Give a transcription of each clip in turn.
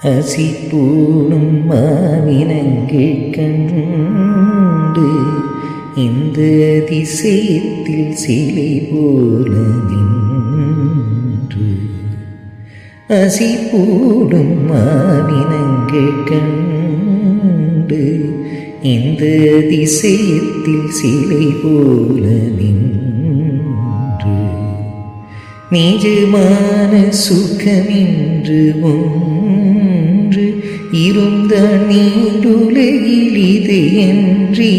அசிப்பூணும் மாவினங்கள் கண்டு இந்த அதிசயத்தில் சிலை போல நின்று அசிப்பூடும் மாவினங்கள் கண்டு இந்த அதிசயத்தில் சிலை போல நின்று நிஜமான சுகமின்று ஒன்று இருந்த நீடுலகில் இது என்றி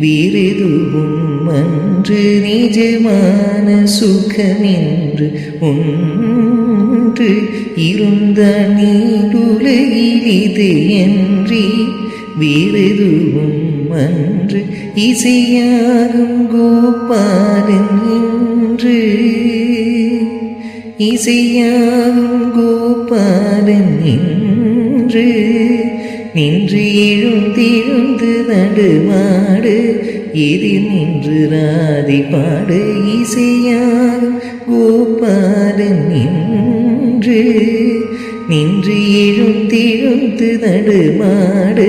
வேறெதுவும் அன்று நிஜமான சுகமின்று ஒன்று இருந்த நீடுலகில் இது என்றி வேறெதுவும் அன்று இசையாகும் கோபாலன் இன்று இசையாகும் கோபாலன் நின்று நின்று எழுந்திருந்து நடுமாடு எதிர் நின்று ராதி பாடு இசையாகும் கோபாலன் நின்று நின்று எழுந்திருந்து நடுமாடு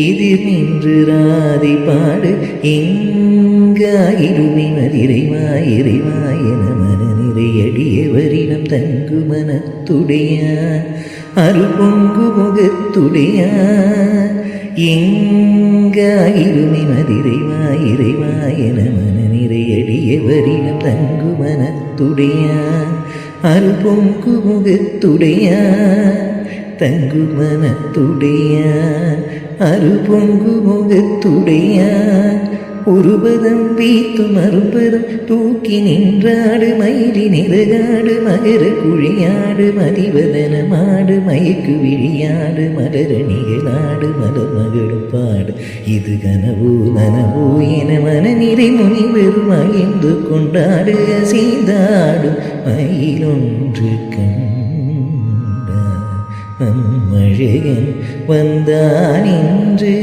எதிர் நின்று ராதி பாடு எங்காயிருமை மதிரைவாயிரைவாயன மனநிறையடியவரிடம் தங்கு மனத்துடையான் அருள் பொங்கு முகத்துடையான் எங்காயிருமை மதிரைவாயிரைவாயன மனநிறையடியவரிடம் தங்கு மனத்துடையான் அருள் பொங்கு முகத்துடையான் தங்கு மனத்துடையான் அருள் பொங்கு முகத்துடையான் ஒருபதம் வீத்தும் அருபதம் தூக்கி நின்றாடு மயிலி நிறகாடு மகர குழியாடு மதிவதனமாடு மயக்கு விழியாடு மலரணிகளாடு மலர் மகளும் பாடு இது கனவோ நனவோ என மனநிறை முனிவரும் மகிழ்ந்து கொண்டாடு அசைந்தாடும் மயிலொன்று கண்டான் அழகன் வந்தான் என்று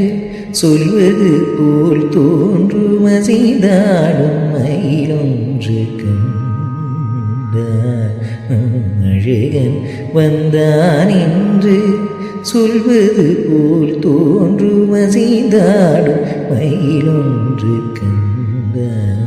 சொல்வது போல் தோன்றும் அசைந்தாடும் மயிலொன்று கண்டான் அழகன் வந்தான் என்று சொல்வது போல் தோன்றும் அசைந்தாடும் மயிலொன்று கண்டான்